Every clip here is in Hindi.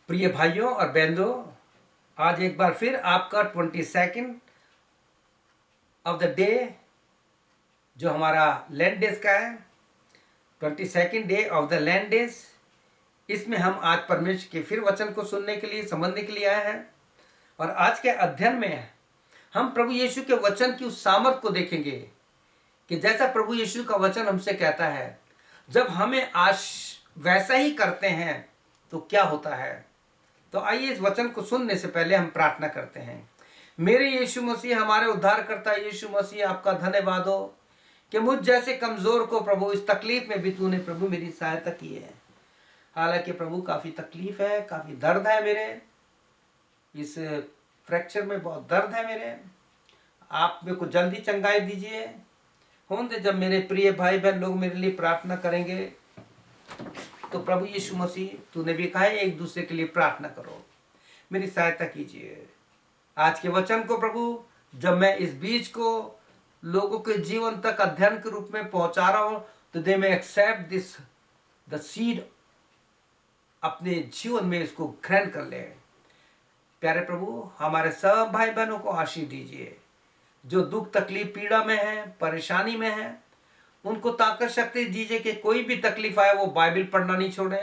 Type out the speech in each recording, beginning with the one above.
प्रिय भाइयों और बहनों, आज एक बार फिर आपका 22nd ऑफ द डे जो हमारा लैंड डेज का है, 22nd day of the land days. इसमें हम आज परमेश्वर के फिर वचन को सुनने के लिए, समझने के लिए आए हैं। और आज के अध्ययन में हम प्रभु यीशु के वचन की उस सामर्थ को देखेंगे कि जैसा प्रभु यीशु का वचन हमसे कहता है, जब हमें आज वैसा ही करते हैं तो क्या होता है। तो आइए इस वचन को सुनने से पहले हम प्रार्थना करते हैं। मेरे यीशु मसीह, हमारे उद्धारकर्ता यीशु मसीह, आपका धन्यवाद हो कि मुझ जैसे कमजोर को प्रभु इस तकलीफ में भी तूने प्रभु मेरी सहायता की है। हालांकि प्रभु काफी तकलीफ है, काफी दर्द है, मेरे इस फ्रैक्चर में बहुत दर्द है मेरे। आप मेरे को जल्दी चंगाई दीजिए। होंगे जब मेरे प्रिय भाई बहन लोग मेरे लिए प्रार्थना करेंगे तो प्रभु यीशु मसीह तूने भी कहा है एक दूसरे के लिए प्रार्थना करो, मेरी सहायता कीजिए। आज के वचन को प्रभु जब मैं इस बीज को लोगों के जीवन तक अध्ययन के रूप में पहुंचा रहा हूं तो दे में एक्सेप्ट दिस द सीड, अपने जीवन में इसको ग्रहण कर ले। प्यारे प्रभु, हमारे सब भाई बहनों को आशीष दीजिए जो दुख तकलीफ पीड़ा में है, परेशानी में है। उनको ताकत शक्ति दीजिए कि कोई भी तकलीफ आए वो बाइबल पढ़ना नहीं छोड़े,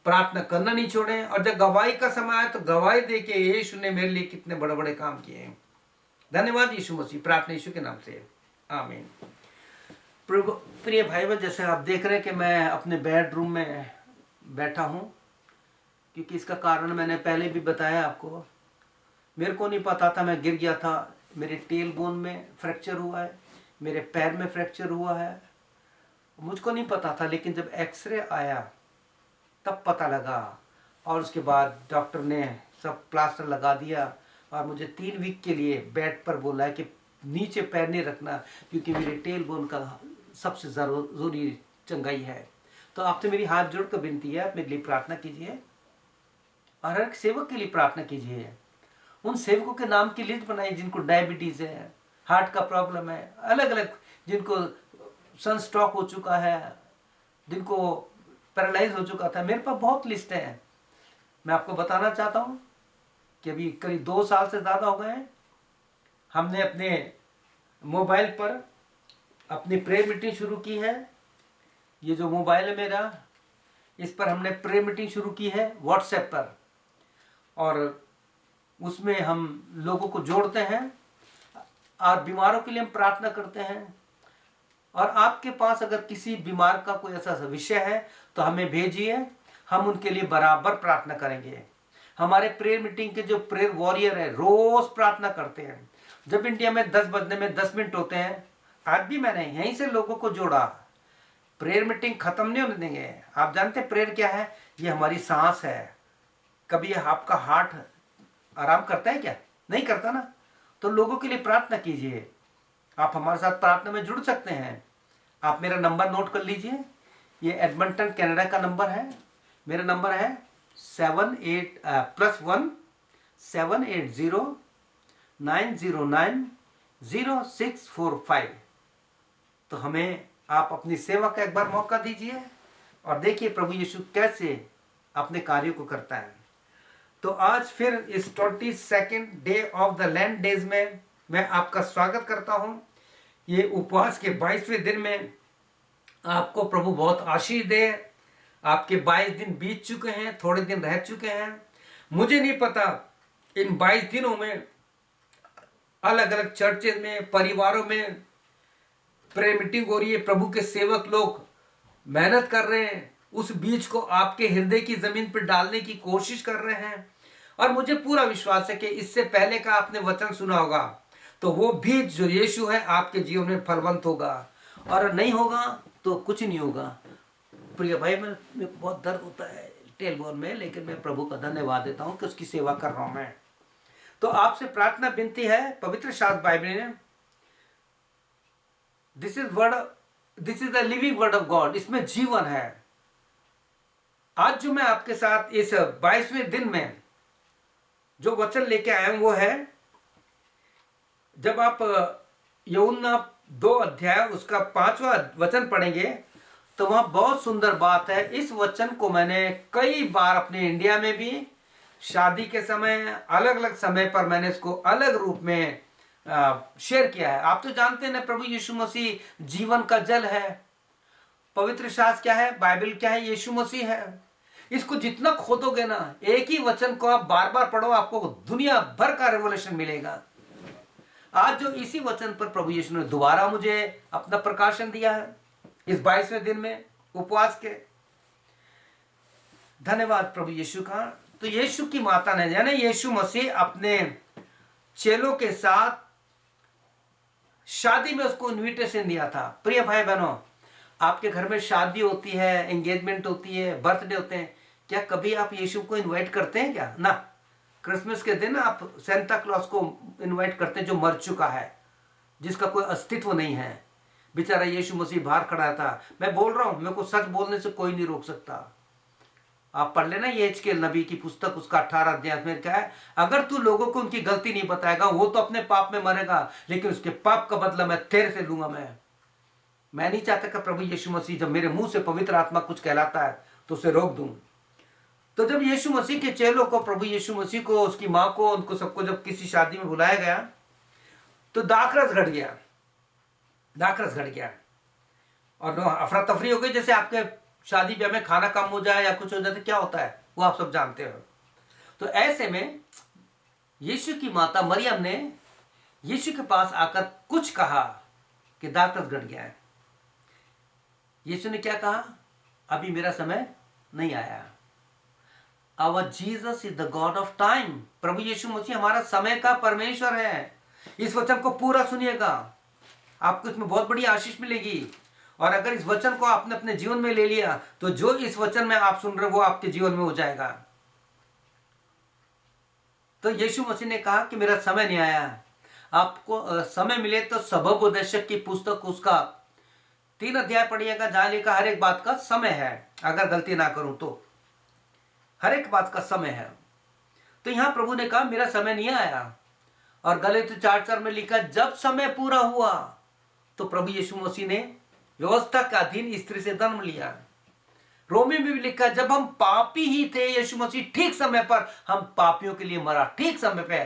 प्रार्थना करना नहीं छोड़े। और जब गवाही का समय आए तो गवाही दे के यीशु ने मेरे लिए कितने बड़े बड़े काम किए हैं। धन्यवाद यीशु मसीह, प्रार्थना यीशु के नाम से, आमीन। प्रभु प्रिय भाई बहन, जैसे आप देख रहे हैं कि मैं अपने बेडरूम में बैठा हूँ, क्योंकि इसका कारण मैंने पहले भी बताया आपको। मेरे को नहीं पता था, मैं गिर गया था, मेरे टेल बोन में फ्रैक्चर हुआ है, मेरे पैर में फ्रैक्चर हुआ है, मुझको नहीं पता था। लेकिन जब एक्सरे आया तब पता लगा, और उसके बाद डॉक्टर ने सब प्लास्टर लगा दिया और मुझे 3 वीक के लिए बेड पर बोला है कि नीचे पैर नहीं रखना, क्योंकि मेरे टेल बोन का सबसे ज़रूरी चंगाई है। तो आपसे मेरी हाथ जोड़ कर विनती है, आप मेरे लिए प्रार्थना कीजिए और हर एक सेवक के लिए प्रार्थना कीजिए। उन सेवकों के नाम की लिस्ट बनाई जिनको डायबिटीज़ है, हार्ट का प्रॉब्लम है, अलग अलग, जिनको सन स्ट्रोक हो चुका है, जिनको पैरालाइज हो चुका था। मेरे पास बहुत लिस्ट है। मैं आपको बताना चाहता हूँ कि अभी करीब 2 साल से ज़्यादा हो गए हैं, हमने अपने मोबाइल पर अपनी प्रेयर मीटिंग शुरू की है। ये जो मोबाइल है मेरा, इस पर हमने प्रेयर मीटिंग शुरू की है व्हाट्सएप पर, और उसमें हम लोगों को जोड़ते हैं और बीमारों के लिए हम प्रार्थना करते हैं। और आपके पास अगर किसी बीमार का कोई ऐसा विषय है तो हमें भेजिए, हम उनके लिए बराबर प्रार्थना करेंगे। हमारे प्रेयर मीटिंग के जो प्रेयर वॉरियर है रोज प्रार्थना करते हैं। जब इंडिया में 10 बजने में 10 मिनट होते हैं, आज भी मैंने यहीं से लोगों को जोड़ा। प्रेयर मीटिंग खत्म नहीं होने देंगे। आप जानते हैं प्रेयर क्या है? ये हमारी सांस है। कभी आपका हार्ट आराम करता है क्या? नहीं करता ना। तो लोगों के लिए प्रार्थना कीजिए। आप हमारे साथ प्रार्थना में जुड़ सकते हैं। आप मेरा नंबर नोट कर लीजिए, ये एडमंटन कनाडा का नंबर है। मेरा नंबर है 78+1 780-909-0645। तो हमें आप अपनी सेवा का एक बार मौका दीजिए और देखिए प्रभु यीशु कैसे अपने कार्यों को करता है। तो आज फिर इस 22nd day of the land days में मैं आपका स्वागत करता हूं। ये उपवास के 22वें दिन में आपको प्रभु बहुत आशीष दे। आपके 22 दिन बीत चुके हैं, थोड़े दिन रह चुके हैं। मुझे नहीं पता इन 22 दिनों में अलग अलग चर्चेज में, परिवारों में प्रेयर मीटिंग हो रही है। प्रभु के सेवक लोग मेहनत कर रहे हैं, उस बीज को आपके हृदय की जमीन पर डालने की कोशिश कर रहे हैं। और मुझे पूरा विश्वास है कि इससे पहले का आपने वचन सुना होगा तो वो बीज जो यीशु है आपके जीवन में फलवंत होगा, और नहीं होगा तो कुछ नहीं होगा। प्रिय भाई, मेरे को बहुत दर्द होता है टेलबोन में, लेकिन मैं प्रभु का धन्यवाद देता हूँ कि उसकी सेवा कर रहा हूँ मैं। तो आपसे प्रार्थना विनती है, पवित्र शास्त्र बाइबल में this is the living word of God, इसमें जीवन है। आज जो मैं आपके साथ इस 22वें दिन में जो वचन लेके आया हूं वो है, जब आप यूहन्ना 2 अध्याय उसका 5वां वचन पढ़ेंगे तो वहां बहुत सुंदर बात है। इस वचन को मैंने कई बार अपने इंडिया में भी शादी के समय, अलग अलग समय पर मैंने इसको अलग रूप में शेयर किया है। आप तो जानते हैं ना, प्रभु यीशु मसीह जीवन का जल है। पवित्र शास्त्र क्या है, बाइबल क्या है, यीशु मसीह है। इसको जितना खोदोगे ना, एक ही वचन को आप बार बार पढ़ो, आपको दुनिया भर का रेवोल्यूशन मिलेगा। आज जो इसी वचन पर प्रभु यीशु ने दोबारा मुझे अपना प्रकाशन दिया है इस 22वें दिन में उपवास के, धन्यवाद प्रभु यीशु का। तो यीशु की माता ने, यानी यीशु मसीह अपने चेलों के साथ शादी में उसको इनविटेशन दिया था। प्रिय भाई बहनों, आपके घर में शादी होती है, एंगेजमेंट होती है, बर्थडे होते हैं, क्या कभी आप यीशु को इनवाइट करते हैं क्या? ना। क्रिसमस के दिन आप सेंटा क्लॉज को इनवाइट करते हैं, जो मर चुका है, जिसका कोई अस्तित्व नहीं है। बेचारा यीशु मसीह बाहर खड़ा था। मैं बोल रहा हूं, मेरे को सच बोलने से कोई नहीं रोक सकता। आप पढ़ लेना यहेजकेल नबी की पुस्तक, उसका 18 अध्याय में क्या है, अगर तू लोगों को उनकी गलती नहीं बताएगा, वो तो अपने पाप में मरेगा, लेकिन उसके पाप का बदला मैं तेरे से लूंगा। मैं नहीं चाहता कि प्रभु यीशु मसीह जब मेरे मुंह से पवित्र आत्मा कुछ कहलाता है तो उसे रोक दूं। तो जब यीशु मसीह के चेलों को, प्रभु यीशु मसीह को, उसकी मां को, उनको सबको जब किसी शादी में बुलाया गया तो दाखरस घट गया, दाखरस घट गया और अफरा तफरी हो गई। जैसे आपके शादी ब्याह में खाना कम हो जाए या कुछ हो जाए तो क्या होता है, वो आप सब जानते हो। तो ऐसे में यीशु की माता मरियम ने यीशु के पास आकर कुछ कहा कि दाखरस घट गया है। यीशु ने क्या कहा, अभी मेरा समय नहीं आया। Our Jesus is the God of time. प्रभु यीशु मसीह हमारा समय का परमेश्वर है। इस वचन को पूरा सुनिएगा, आपको इसमें बहुत बड़ी आशीष मिलेगी। और अगर इस वचन को आपने अपने जीवन में ले लिया तो जो इस वचन में आप सुन रहे हो वो आपके जीवन में हो जाएगा। तो यीशु मसीह ने कहा कि मेरा समय नहीं आया। आपको समय मिले तो सबब उपदेशक की पुस्तक, उसका 3 अध्याय पढ़िएगा, जहां लिखा हर एक बात का समय है। अगर गलती ना करूं तो हर एक बात का समय है। तो यहां प्रभु ने कहा मेरा समय नहीं आया। और गलातियों 4:4 में लिखा जब समय पूरा हुआ तो प्रभु यीशु मसीह ने व्यवस्था के अधीन स्त्री से जन्म लिया। रोमी में भी लिखा जब हम पापी ही थे, यीशु मसीह ठीक समय पर हम पापियों के लिए मरा, ठीक समय पे,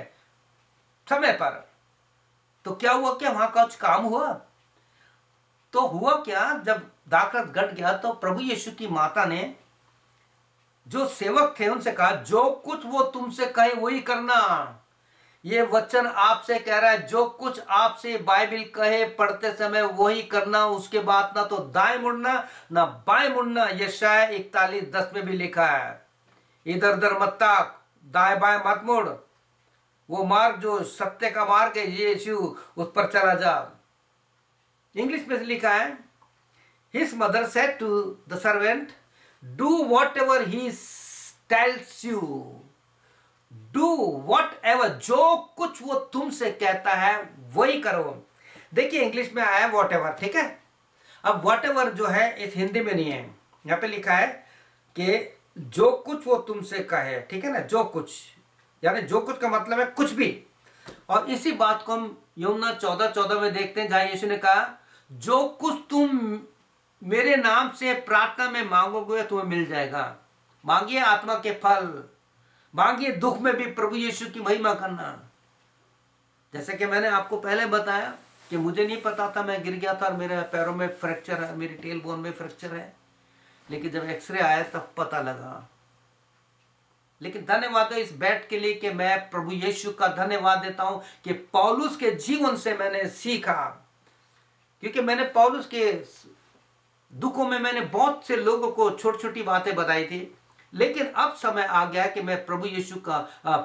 समय पर। तो क्या हुआ, क्या वहां कुछ काम हुआ? तो हुआ क्या, जब दाखरस घट गया तो प्रभु यीशु की माता ने जो सेवक थे उनसे कहा जो कुछ वो तुमसे कहे वही करना। ये वचन आपसे कह रहा है, जो कुछ आपसे बाइबल कहे पढ़ते समय वही करना। उसके बाद ना तो दाएं मुड़ना ना बाएं मुड़ना। यशायाह 41:10 में भी लिखा है, इधर उधर मत ताक, दाएं बाएं मत मुड़, वो मार्ग जो सत्य का मार्ग है यीशु, उस पर चला जा। इंग्लिश में लिखा है, his mother said to the servant, do whatever he tells you, do whatever, जो कुछ वो तुमसे कहता है वही करो। देखिए इंग्लिश में आया वॉट एवर, ठीक है। अब वॉट एवर जो है इस हिंदी में नहीं है, यहां पे लिखा है कि जो कुछ वो तुमसे कहे, ठीक है ना। जो कुछ यानी जो कुछ का मतलब है कुछ भी। और इसी बात को हम यूहन्ना 14:14 में देखते हैं, जहां यीशु ने कहा जो कुछ तुम मेरे नाम से प्रार्थना में मांगोगे तुम्हें मिल जाएगा। मांगिए आत्मा के फल, मांगिए दुख में भी प्रभु यीशु की महिमा करना। जैसे कि मैंने आपको पहले बताया कि मुझे नहीं पता था, मैं गिर गया था और मेरे पैरों में फ्रैक्चर है, मेरी टेल बोन में फ्रैक्चर है, लेकिन जब एक्सरे आया तब पता लगा। लेकिन धन्यवाद है इस बैठ के लिए कि मैं प्रभु यीशु का धन्यवाद देता हूं कि पौलुस के जीवन से मैंने सीखा। क्योंकि मैंने पौलुस के दुखों में मैंने बहुत से लोगों को छोटी छोटी बातें बताई थी, लेकिन अब समय आ गया कि मैं प्रभु यीशु का,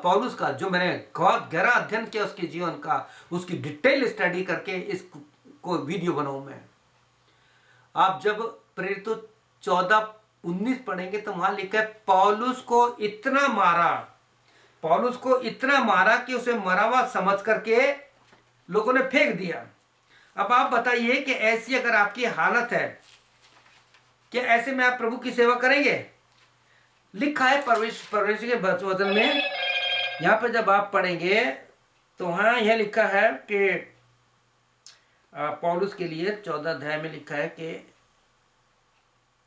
पौलुस का जो मैंने बहुत गहरा अध्ययन किया उसके जीवन का, उसकी डिटेल स्टडी करके इसको वीडियो बनाऊं मैं। आप जब प्रेरितों 14:19 पढ़ेंगे तो वहां लिखा है पौलुस को इतना मारा, पौलुस को इतना मारा कि उसे मरा हुआ समझ करके लोगों ने फेंक दिया। अब आप बताइए कि ऐसी अगर आपकी हालत है, क्या ऐसे में आप प्रभु की सेवा करेंगे? लिखा है परमेश्वर के वचन में, यहां पे जब आप पढ़ेंगे तो वहां यह लिखा है कि पौलुस के लिए 14 अध्याय में लिखा है कि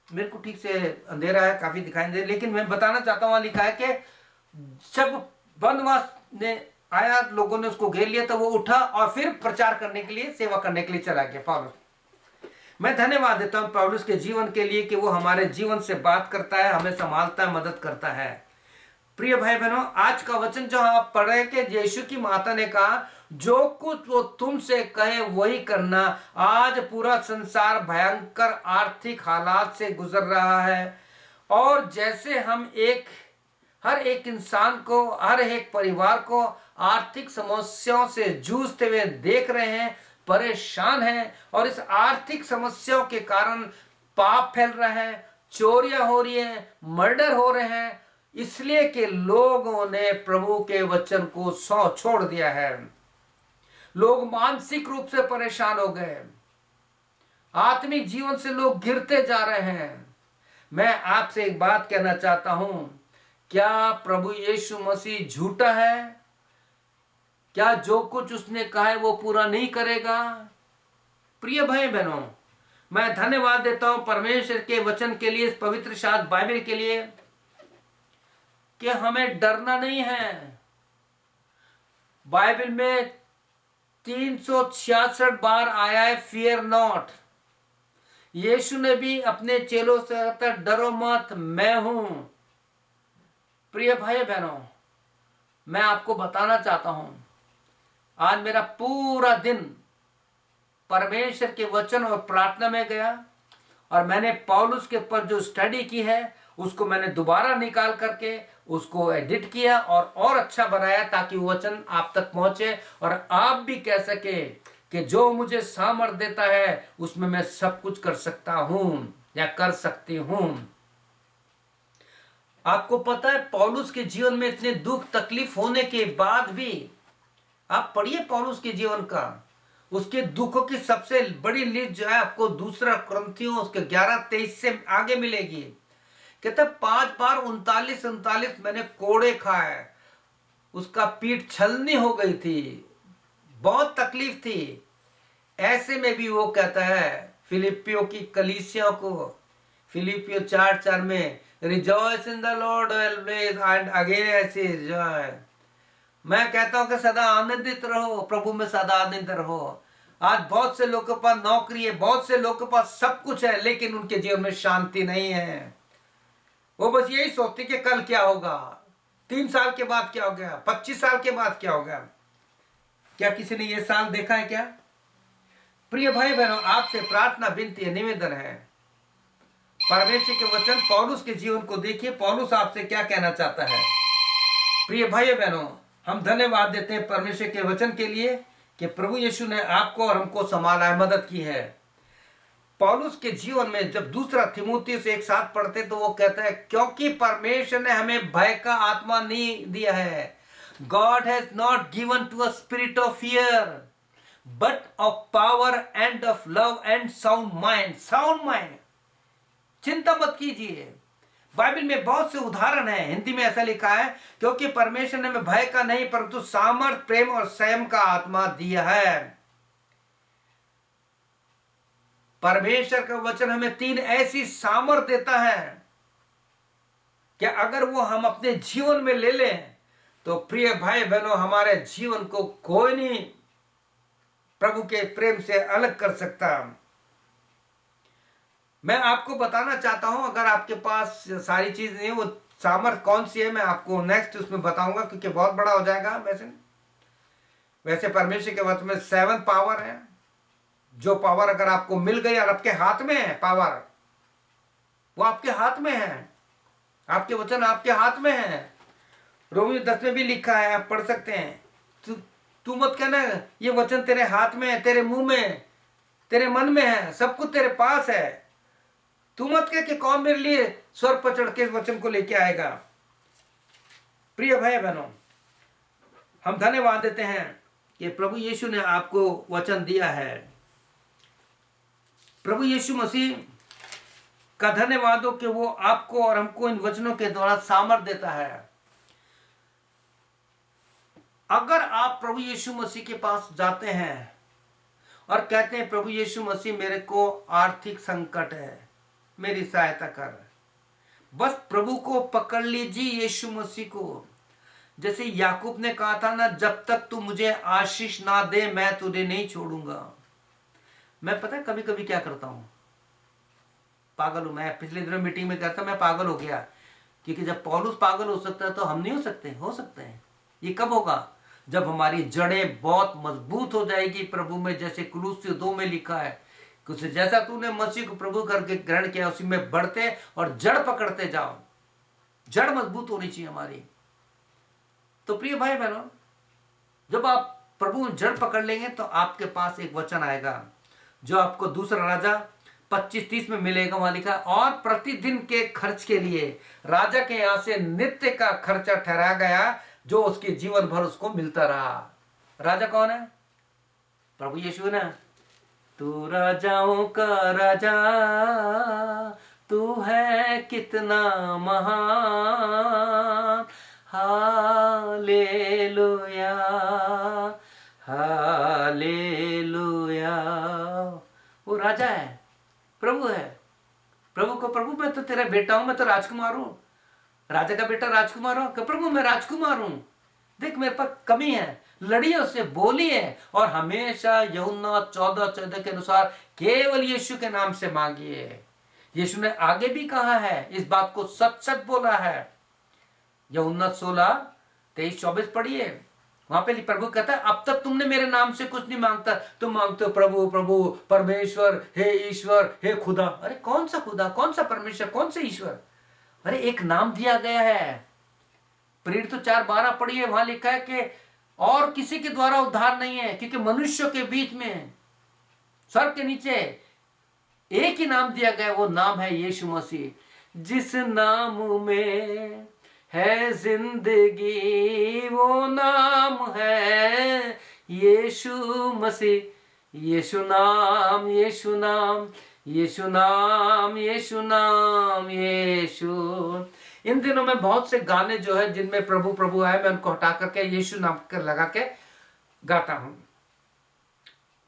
मेरे को ठीक से अंधेरा है, काफी दिखाई दे, लेकिन मैं बताना चाहता हूं, वहां लिखा है कि जब वनवास ने आया, लोगों ने उसको घेर लिया, तो वो उठा और फिर प्रचार करने के लिए, सेवा करने के लिए चला गया पौलुस। मैं धन्यवाद देता हूं पौलुस के जीवन के लिए कि वो हमारे जीवन से बात करता है, हमें संभालता है, मदद करता है। प्रिय भाई बहनों, आज का वचन जो आप पढ़ रहे हैं कि यीशु की माता ने कहा, जो कुछ वो तुमसे कहे वही करना। आज पूरा संसार भयंकर आर्थिक हालात से गुजर रहा है, और जैसे हम हर एक इंसान को, हर एक परिवार को आर्थिक समस्याओं से जूझते हुए देख रहे हैं, परेशान हैं, और इस आर्थिक समस्याओं के कारण पाप फैल रहा है, चोरियां हो रही हैं, मर्डर हो रहे हैं, इसलिए कि लोगों ने प्रभु के वचन को छोड़ दिया है। लोग मानसिक रूप से परेशान हो गए, आत्मिक जीवन से लोग गिरते जा रहे हैं। मैं आपसे एक बात कहना चाहता हूं, क्या प्रभु यीशु मसीह झूठा है? क्या जो कुछ उसने कहा है वो पूरा नहीं करेगा? प्रिय भाई बहनों, मैं धन्यवाद देता हूं परमेश्वर के वचन के लिए, इस पवित्र शास्त्र बाइबल के लिए, कि हमें डरना नहीं है। बाइबल में 366 बार आया है फियर नॉट। यीशु ने भी अपने चेलों से कहता, डरो मत, मैं हूं। प्रिय भाई बहनों, मैं आपको बताना चाहता हूं, आज मेरा पूरा दिन परमेश्वर के वचन और प्रार्थना में गया, और मैंने पौलुस के पर जो स्टडी की है उसको मैंने दोबारा निकाल करके उसको एडिट किया और अच्छा बनाया, ताकि वचन आप तक पहुंचे और आप भी कह सके कि जो मुझे सामर्थ देता है उसमें मैं सब कुछ कर सकता हूं या कर सकती हूं। आपको पता है, पौलुस के जीवन में इतने दुख तकलीफ होने के बाद भी, आप पढ़िए पौलुस के जीवन का, उसके दुखों की सबसे बड़ी लिस्ट जो है आपको दूसरा कुरिन्थियों उसके 11:23 से आगे मिलेगी। कहते 5 बार 39 मैंने कोड़े खाए, उसका पीठ छलनी हो गई थी, बहुत तकलीफ थी। ऐसे में भी वो कहता है फिलिपियों की कलीसिया को, फिलिपियों 4:4 में, rejoice in the Lord always and again ऐसे रिजॉइस। मैं कहता हूं कि सदा आनंदित रहो, प्रभु में सदा आनंदित रहो। आज बहुत से लोगों के पास नौकरी है, बहुत से लोगों के पास सब कुछ है, लेकिन उनके जीवन में शांति नहीं है। वो बस यही सोचते कि कल क्या होगा, 3 साल के बाद क्या हो गया, 25 साल के बाद क्या होगा। क्या किसी ने ये साल देखा है क्या? प्रिय भाई बहनों, आपसे प्रार्थना, विनती, निवेदन है, परमेश्वर के वचन पौलुस के जीवन को देखिए, पौलुस आपसे क्या कहना चाहता है। प्रिय भाई बहनों, हम धन्यवाद देते हैं परमेश्वर के वचन के लिए कि प्रभु यीशु ने आपको और हमको संभाला है, मदद की है। पौलुस के जीवन में जब दूसरा थिमुथियुस एक साथ पढ़ते तो वो कहता है, क्योंकि परमेश्वर ने हमें भय का आत्मा नहीं दिया है। God has not given to a spirit of fear but of power and of love and sound mind. Sound mind, चिंता मत कीजिए। बाइबल में बहुत से उदाहरण हैं, हिंदी में ऐसा लिखा है, क्योंकि परमेश्वर ने हमें भय का नहीं परंतु सामर्थ, प्रेम और संयम का आत्मा दिया है। परमेश्वर का वचन हमें 3 ऐसी सामर्थ देता है कि अगर वो हम अपने जीवन में ले लें तो प्रिय भाई बहनों, हमारे जीवन को कोई नहीं प्रभु के प्रेम से अलग कर सकता। मैं आपको बताना चाहता हूं, अगर आपके पास सारी चीज नहीं, वो सामर्थ कौन सी है मैं आपको नेक्स्ट उसमें बताऊंगा, क्योंकि बहुत बड़ा हो जाएगा। वैसे परमेश्वर के वचन में 7 पावर है। जो पावर अगर आपको मिल गई और आपके हाथ में है, पावर वो आपके हाथ में है, आपके वचन आपके हाथ में है। रोमियो 10 में भी लिखा है, आप पढ़ सकते हैं। तू मत कहना ये वचन तेरे हाथ में है, तेरे मुंह में, तेरे मन में है, सब कुछ तेरे पास है। तू मत कह कि कौन मेरे लिए स्वर्ग पर चढ़ के इस वचन को लेके आएगा। प्रिय भाई बहनों, हम धन्यवाद देते हैं कि प्रभु यीशु ने आपको वचन दिया है। प्रभु यीशु मसीह का धन्यवाद हो कि वो आपको और हमको इन वचनों के द्वारा सामर्थ देता है। अगर आप प्रभु यीशु मसीह के पास जाते हैं और कहते हैं, प्रभु यीशु मसीह मेरे को आर्थिक संकट है, मेरी सहायता कर, बस प्रभु को पकड़ लीजिए, यीशु मसीह को। जैसे याकूब ने कहा था ना, जब तक तू मुझे आशीष ना दे मैं तुझे नहीं छोड़ूंगा। मैं पता है कभी कभी क्या करता हूं, पागल हूं मैं। पिछले दिनों मीटिंग में कहता मैं पागल हो गया, क्योंकि जब पौलुस पागल हो सकता है तो हम नहीं हो सकते हैं। ये कब होगा? जब हमारी जड़ें बहुत मजबूत हो जाएगी प्रभु में, जैसे कुलुस्सी 2 में लिखा है, कुछ जैसा तूने मसीह को प्रभु करके ग्रहण किया उसी में बढ़ते और जड़ पकड़ते जाओ। जड़ मजबूत होनी चाहिए हमारी। तो प्रिय भाई बहनों, जब आप प्रभु में जड़ पकड़ लेंगे तो आपके पास एक वचन आएगा जो आपको दूसरा राजा 25:30 में मिलेगा। वहां लिखा, और प्रतिदिन के खर्च के लिए राजा के यहां से नित्य का खर्चा ठहराया गया, जो उसके जीवन भर उसको मिलता रहा। राजा कौन है? प्रभु यीशु ना। तू राजाओं का राजा, तू है कितना महान, हालेलुया हालेलुया। वो राजा है, प्रभु है। प्रभु को, प्रभु मैं तो तेरा बेटा हूं, मैं तो राजकुमार हूं। राजा का बेटा राजकुमार हो कि प्रभु मैं राजकुमार हूं, देख मेरे पास कमी है, लड़िए उससे, बोलिए, और हमेशा यूहन्ना 14:14 के अनुसार केवल यीशु के नाम से मांगिए। यीशु ने आगे भी कहा है, इस बात को सच सच बोला है। यूहन्ना 16:23-24 पढ़िए, वहां पे प्रभु कहता है, अब तक तुमने मेरे नाम से कुछ नहीं मांगता, तुम मांगते हो प्रभु प्रभु, परमेश्वर, हे ईश्वर, हे खुदा। अरे कौन सा खुदा, कौन सा परमेश्वर, कौन सा ईश्वर? अरे एक नाम दिया गया है। प्रेरित 4:12 पढ़िए, वहां लिखा है कि और किसी के द्वारा उद्धार नहीं है, क्योंकि मनुष्यों के बीच में स्वर्ग के नीचे एक ही नाम दिया गया, वो नाम है यीशु मसीह, जिस नाम में है जिंदगी, वो नाम है यीशु मसीह। यीशु नाम, यीशु नाम, यीशु नाम, यीशु नाम, यीशु। इन दिनों में बहुत से गाने जो है जिनमें प्रभु प्रभु है, मैं उनको हटा करके यीशु नाम कर लगा के गाता हूं।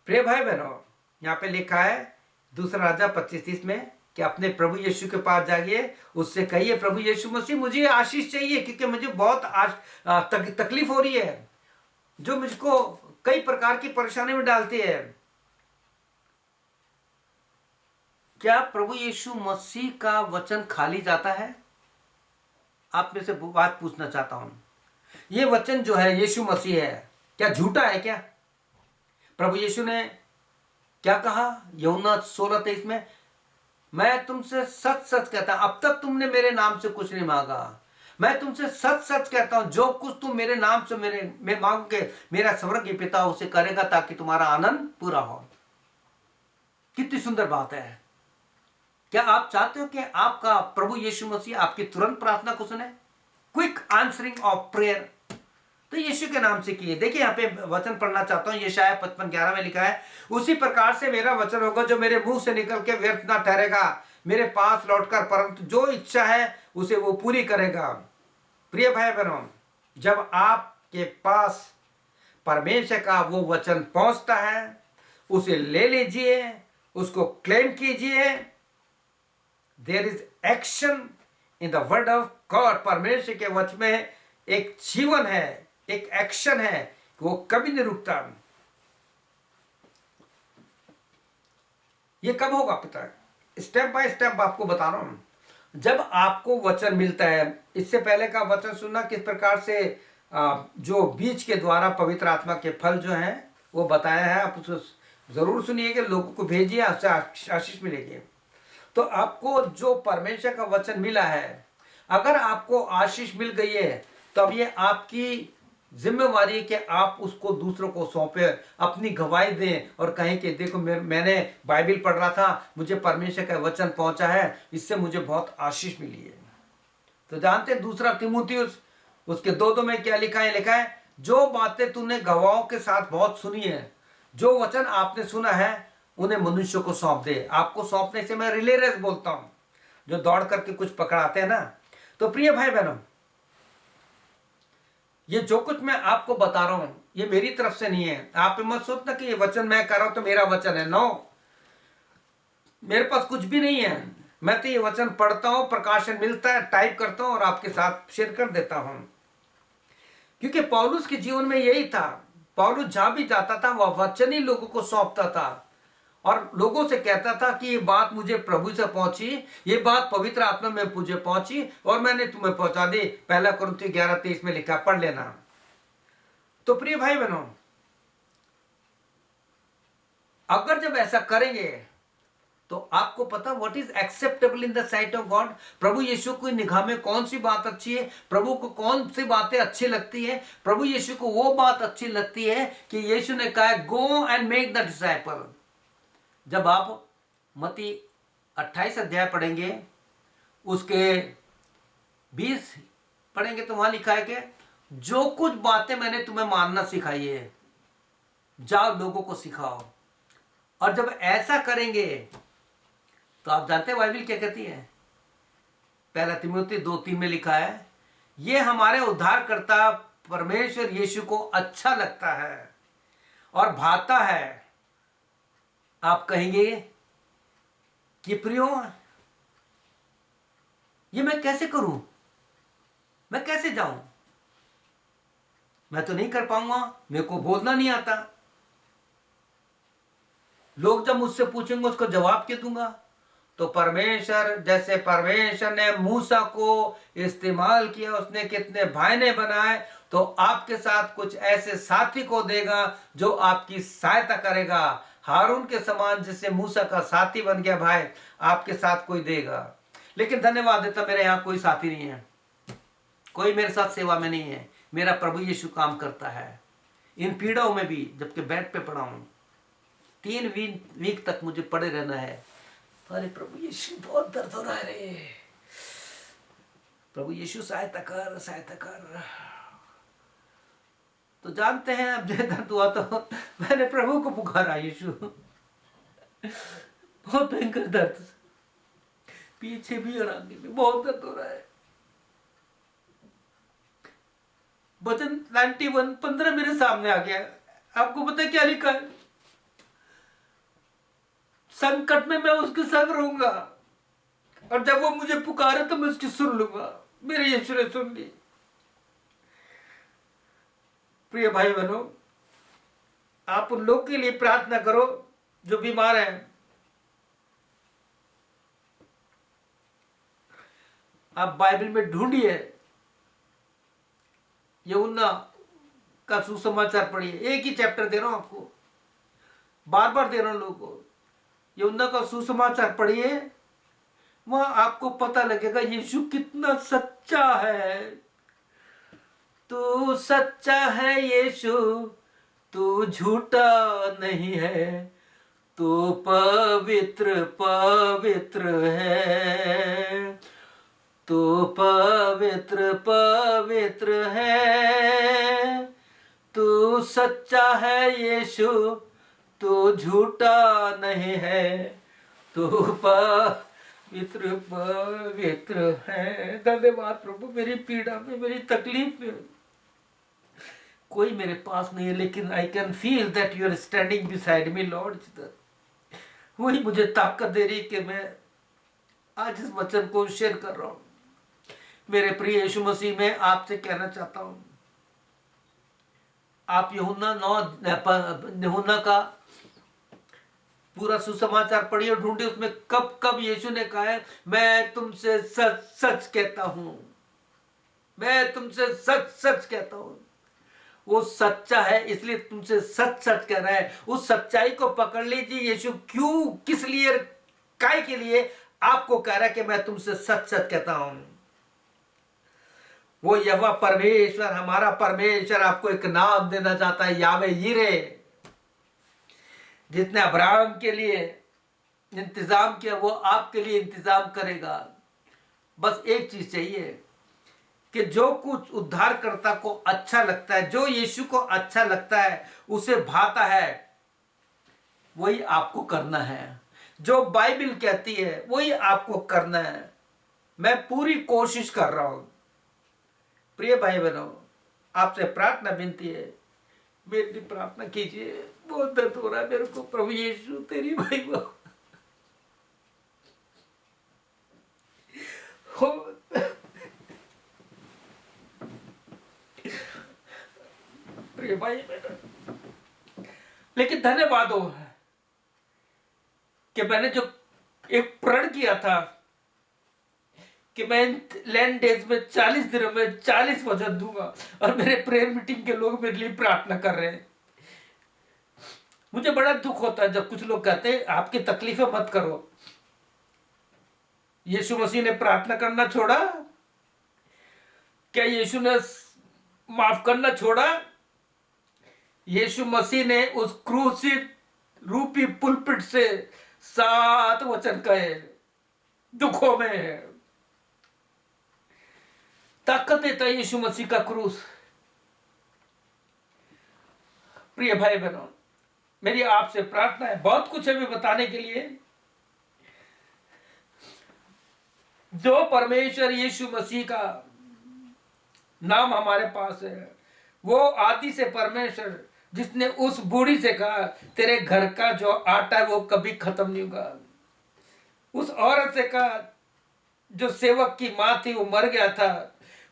प्रिय भाई बहनों, यहाँ पे लिखा है दूसरा राजा 25:30 में कि अपने प्रभु यीशु के पास जाइए, उससे कहिए, प्रभु यीशु मसीह मुझे आशीष चाहिए, क्योंकि मुझे बहुत तकलीफ हो रही है, जो मुझको कई प्रकार की परेशानी में डालती है। क्या प्रभु यीशु मसीह का वचन खाली जाता है? आप में से बात पूछना चाहता हूं, ये वचन जो है यीशु मसीह है, क्या झूठा है क्या? प्रभु यीशु ने क्या कहा यूहन्ना 16:23 में, मैं तुमसे सच सच कहता हूं, अब तक तुमने मेरे नाम से कुछ नहीं मांगा, मैं तुमसे सच सच कहता हूं, जो कुछ तुम मेरे नाम से मैं मांगोगे, मेरा स्वर्गीय पिता उसे करेगा, ताकि तुम्हारा आनंद पूरा हो। कितनी सुंदर बात है। क्या आप चाहते हो कि आपका प्रभु यीशु मसीह आपकी तुरंत प्रार्थना को सुने? क्विक आंसरिंग ऑफ प्रेयर, तो यीशु के नाम से किए। देखिए यहाँ पे वचन पढ़ना चाहता हूं, यशायाह 55:11 में लिखा है, उसी प्रकार से मेरा वचन होगा जो मेरे मुंह से निकल के व्यर्थ ना ठहरेगा, मेरे पास लौटकर परंतु जो इच्छा है उसे वो पूरी करेगा। प्रिय भाई बहनों, जब आपके पास परमेश्वर का वो वचन पहुंचता है, उसे ले लीजिए, उसको क्लेम कीजिए। There is action in the word of God. परमेश्वर के वचन में एक जीवन है, एक एक्शन है, वो कभी नहीं रुकता। ये कब होगा पता है? स्टेप बाय स्टेप आपको बता रहा हूं। जब आपको वचन मिलता है, इससे पहले का वचन सुनना किस प्रकार से जो बीज के द्वारा पवित्र आत्मा के फल जो हैं वो बताया है, आप उसको जरूर सुनिएगा, लोगों को भेजिए, आपसे आशीष मिलेगी। तो आपको जो परमेश्वर का वचन मिला है, अगर आपको आशीष मिल गई है, तब ये आपकी जिम्मेवारी है कि आप उसको दूसरों को सौंपे, अपनी गवाही दें और कहें कि देखो मैंने बाइबल पढ़ रहा था, मुझे परमेश्वर का वचन पहुंचा है, इससे मुझे बहुत आशीष मिली है। तो जानते हैं दूसरा तीमुथियुस उसके 2:2 में क्या लिखा है? लिखा है, जो बातें तूने गवाहों के साथ बहुत सुनी है, जो वचन आपने सुना है, उन्हें मनुष्य को सौंप दे। आपको सौंपने से मैं रिले रेस बोलता हूं, जो दौड़ करके कुछ पकड़ाते हैं ना। तो प्रिय भाई बहनों, ये जो कुछ मैं आपको बता रहा हूं ये मेरी तरफ से नहीं है। आप मत सोचना कि ये वचन मैं कर रहा हूं तो मेरा वचन है। नो, मेरे पास कुछ भी नहीं है। मैं तो ये वचन पढ़ता हूं, प्रकाशन मिलता है, टाइप करता हूं और आपके साथ शेयर कर देता हूं। क्योंकि पौलुस के जीवन में यही था। पौलुस जहां भी जाता था वह वचन ही लोगों को सौंपता था और लोगों से कहता था कि ये बात मुझे प्रभु से पहुंची, ये बात पवित्र आत्मा में मुझे पहुंची और मैंने तुम्हें पहुंचा दी। 1 कुरिन्थियों 11:23 में लिखा, पढ़ लेना। तो प्रिय भाई बहनों, अगर जब ऐसा करेंगे तो आपको पता what is acceptable in the sight of God. प्रभु यीशु की निगाह में कौन सी बात अच्छी है, प्रभु को कौन सी बातें अच्छी लगती है। प्रभु यीशु को वो बात अच्छी लगती है कि यीशु ने कहा, go and make the disciple. जब आप मत्ती 28 अध्याय पढ़ेंगे, उसके 20 पढ़ेंगे तो वहां लिखा है कि जो कुछ बातें मैंने तुम्हें मानना सिखाई है, जाओ लोगों को सिखाओ। और जब ऐसा करेंगे तो आप जानते हैं बाइबल क्या कहती है। 1 तीमुथियुस 2:3 में लिखा है, ये हमारे उद्धारकर्ता परमेश्वर यीशु को अच्छा लगता है और भाता है। आप कहेंगे कि प्रियो, ये मैं कैसे करूं, मैं कैसे जाऊं, मैं तो नहीं कर पाऊंगा, मेरे को बोलना नहीं आता। लोग जब मुझसे पूछेंगे उसको जवाब क्या दूंगा। तो परमेश्वर, जैसे परमेश्वर ने मूसा को इस्तेमाल किया, उसने कितने भाईने बनाए, तो आपके साथ कुछ ऐसे साथी को देगा जो आपकी सहायता करेगा। हारून के समान जिससे मूसा का साथी बन गया भाई, आपके साथ कोई देगा। लेकिन धन्यवाद देता, मेरे यहाँ कोई साथी नहीं है, कोई मेरे साथ सेवा में नहीं है। मेरा प्रभु यीशु काम करता है इन पीड़ाओं में भी। जबकि बेड पे पड़ा हूं, 3 वीक तक मुझे पड़े रहना है। अरे प्रभु यीशु, बहुत दर्द हो रहा है रे, प्रभु यीशु सहायता कर, सहायता कर। तो जानते हैं अब जब दर्द हुआ तो मैंने प्रभु को पुकारा, यीशु। बहुत भयंकर दर्द, पीछे भी और आगे भी बहुत दर्द हो रहा है। वचन 91 15 मेरे सामने आ गया। आपको पता है क्या लिखा है? संकट में मैं उसके संग रहूंगा और जब वो मुझे पुकारे तो मैं उसकी सुन लूंगा। मेरे यीशु ने सुन ली। प्रिय भाई बहनों, आप उन लोगों के लिए प्रार्थना करो जो बीमार हैं। आप बाइबल में ढूंढिए, यूहन्ना का सुसमाचार पढ़िए। एक ही चैप्टर दे रहा हूं आपको, बार बार दे रहा हूं लोगों को। यूहन्ना का सुसमाचार पढ़िए, वहां आपको पता लगेगा यीशु कितना सच्चा है। तू सच्चा है यीशु, तू झूठा नहीं है, तू पवित्र पवित्र है, तू पवित्र पवित्र है, तू सच्चा है यीशु, तू झूठा नहीं है, तू पवित्र पवित्र है। धन्यवाद प्रभु, मेरी पीड़ा में, मेरी तकलीफ में कोई मेरे पास नहीं है, लेकिन I can feel that you are standing beside me Lord. वही मुझे ताकत दे रही कि मैं आज इस वचन को शेयर कर रहा हूं। मेरे प्रिय यीशु मसीह में आपसे कहना चाहता हूं, आप यूहन्ना का पूरा सुसमाचार पढ़िए, ढूंढिए उसमें कब कब यीशु ने कहा है, मैं तुमसे सच सच कहता हूं, मैं तुमसे सच सच कहता हूं। वो सच्चा है इसलिए तुमसे सच सच कह रहा है। उस सच्चाई को पकड़ लीजिए। यीशु क्यों, किस लिए, काय के लिए आपको कह रहा है कि मैं तुमसे सच सच कहता हूं। वो यहोवा परमेश्वर, हमारा परमेश्वर आपको एक नाम देना चाहता है, यावे यीरे। जिसने अब्राहम के लिए इंतजाम किया वो आपके लिए इंतजाम करेगा। बस एक चीज चाहिए कि जो कुछ उद्धारकर्ता को अच्छा लगता है, जो यीशु को अच्छा लगता है, उसे भाता है, वही आपको करना है। जो बाइबल कहती है वही आपको करना है। मैं पूरी कोशिश कर रहा हूं। प्रिय भाई बहनों, आपसे प्रार्थना विनती है, मेरी प्रार्थना कीजिए। बहुत दर्द हो रहा है मेरे को। प्रभु यीशु, तेरी भाई प्रिय भाई बेटा, लेकिन धन्यवाद हो कि मैंने जो एक प्रण किया था कि मैं लैंड डेज में 40 दिनों में 40 वचन दूंगा, और मेरे प्रेयर मीटिंग के लोग मेरे लिए प्रार्थना कर रहे हैं। मुझे बड़ा दुख होता है जब कुछ लोग कहते हैं आपकी तकलीफें मत करो। यीशु मसीह ने प्रार्थना करना छोड़ा? क्या यीशु ने माफ करना छोड़ा? यीशु मसीह ने उस क्रूसी रूपी पुलपिट से 7 वचन कहे, दुखों में ताकत देता है यीशु मसीह का क्रूस। प्रिय भाई बहनों, मेरी आपसे प्रार्थना है, बहुत कुछ है भी बताने के लिए। जो परमेश्वर यीशु मसीह का नाम हमारे पास है, वो आदि से परमेश्वर जिसने उस बूढ़ी से कहा तेरे घर का जो आटा है वो कभी खत्म नहीं होगा, उस औरत से कहा जो सेवक की मां थी वो मर गया था,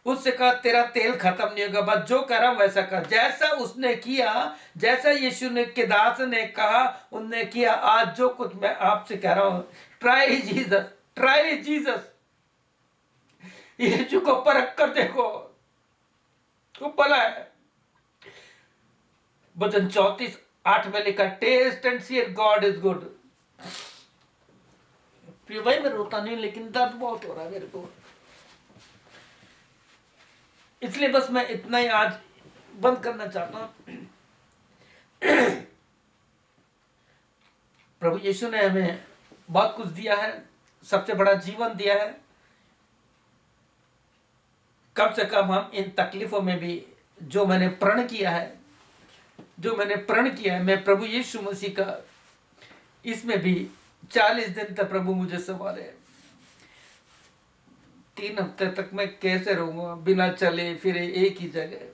उससे कहा तेरा तेल खत्म नहीं होगा, बस जो कर रहा वैसा कर। जैसा उसने किया, जैसा यीशु ने के दास ने कहा उनने किया। आज जो कुछ मैं आपसे कह रहा हूं, ट्राई जीसस, ट्राई जीसस। यीशु को परख कर देखो, वो भला है। वचन 34:8 में लिखा, taste and see God is good. प्रिय भाई मैं रोता नहीं, लेकिन दर्द बहुत हो रहा है मेरे को, इसलिए बस मैं इतना ही आज बंद करना चाहता हूं। प्रभु यीशु ने हमें बहुत कुछ दिया है, सबसे बड़ा जीवन दिया है। कम से कम हम इन तकलीफों में भी जो मैंने प्रण किया है, मैं प्रभु यीशु मसीह का, इसमें भी 40 दिन तक प्रभु मुझे संभाले। 3 हफ्ते तक मैं कैसे रहूंगा बिना चले फिरे एक ही जगह?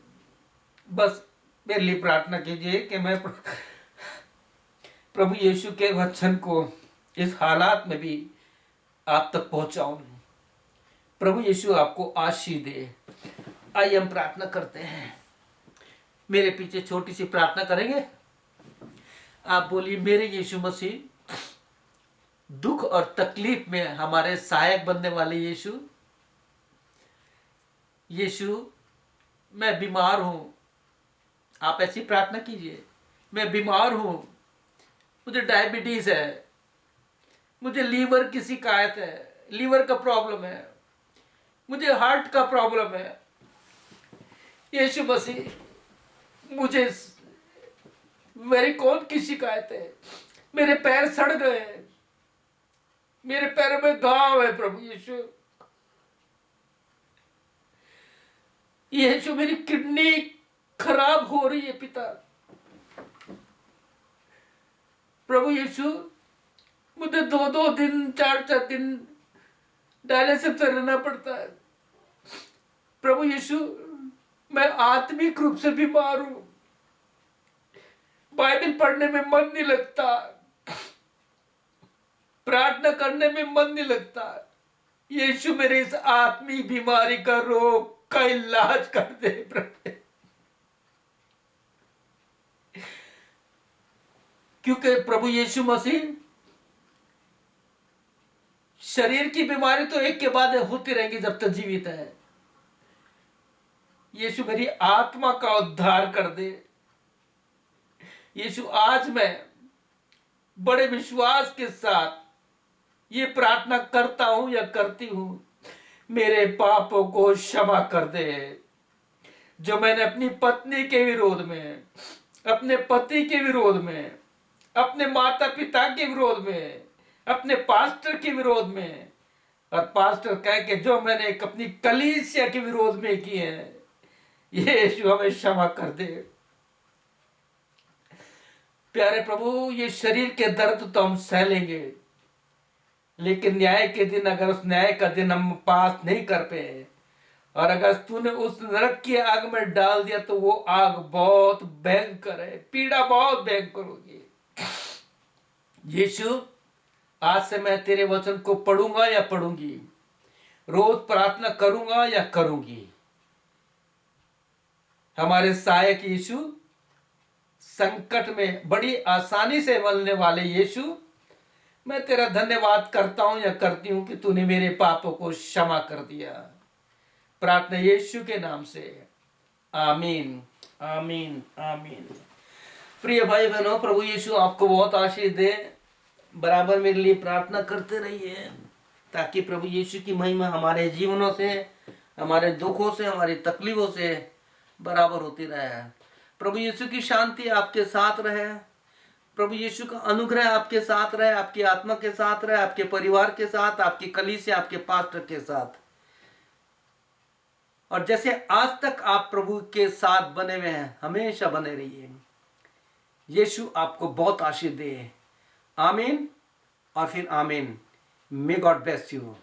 बस मेरे लिए प्रार्थना कीजिए कि मैं प्रभु यीशु के वचन को इस हालात में भी आप तक पहुंचाऊं। प्रभु यीशु आपको आशीष दे। आइए हम प्रार्थना करते हैं। मेरे पीछे छोटी सी प्रार्थना करेंगे। आप बोलिए, मेरे यीशु मसीह, दुख और तकलीफ में हमारे सहायक बनने वाले यीशु, मैं बीमार हूं। आप ऐसी प्रार्थना कीजिए, मैं बीमार हूं, मुझे डायबिटीज है, मुझे लीवर की शिकायत है, लीवर का प्रॉब्लम है, मुझे हार्ट का प्रॉब्लम है। यीशु मसीह, मुझे वेरिकोन की शिकायत है, मेरे पैर सड़ गए हैं, मेरे पैरों में घाव है। प्रभु यीशु मेरी किडनी खराब हो रही है पिता। प्रभु यीशु, मुझे 2-2 दिन 4-4 दिन डायलिसिस से रहना पड़ता है। प्रभु यीशु, मैं आत्मिक रूप से बीमार हूं, बाइबल पढ़ने में मन नहीं लगता, प्रार्थना करने में मन नहीं लगता। यीशु मेरे इस आत्मिक बीमारी का रोग का इलाज कर दे प्रभु, क्योंकि प्रभु यीशु मसीह, शरीर की बीमारी तो एक के बाद होती रहेंगी जब तक जीवित है। यीशु मेरी आत्मा का उद्धार कर दे। यीशु, आज मैं बड़े विश्वास के साथ ये प्रार्थना करता हूं या करती हूं, मेरे पापों को क्षमा कर दे। जो मैंने अपनी पत्नी के विरोध में, अपने पति के विरोध में, अपने माता पिता के विरोध में, अपने पास्टर के विरोध में, और पास्टर कह के जो मैंने अपनी कलीसिया के विरोध में किए हैं, यीशु हमें क्षमा कर दे। प्यारे प्रभु, ये शरीर के दर्द तो हम सह लेंगे, लेकिन न्याय के दिन, अगर उस न्याय का दिन हम पास नहीं कर पाए, और अगर तूने उस नरक की आग में डाल दिया, तो वो आग बहुत भयंकर है, पीड़ा बहुत भयंकर होगी। यीशु, आज से मैं तेरे वचन को पढ़ूंगा या पढ़ूंगी, रोज प्रार्थना करूंगा या करूंगी। हमारे सहायक यीशु, संकट में बड़ी आसानी से मिलने वाले यीशु, मैं तेरा धन्यवाद करता हूं या करती हूं कि तूने मेरे पापों को क्षमा कर दिया। प्रार्थना यीशु के नाम से, आमीन आमीन आमीन। प्रिय भाई बहनों, प्रभु यीशु आपको बहुत आशीष दे। बराबर मेरे लिए प्रार्थना करते रहिए ताकि प्रभु यीशु की महिमा हमारे जीवनों से, हमारे दुखों से, हमारी तकलीफों से बराबर होती रहे। प्रभु यीशु की शांति आपके साथ रहे, प्रभु यीशु का अनुग्रह आपके साथ रहे, आपकी आत्मा के साथ रहे, आपके परिवार के साथ, आपकी कलीसिया, आपके पास्टर के साथ। और जैसे आज तक आप प्रभु के साथ बने हुए हैं, हमेशा बने रहिए। यीशु आपको बहुत आशीष दे। आमीन और फिर आमीन। May God bless you.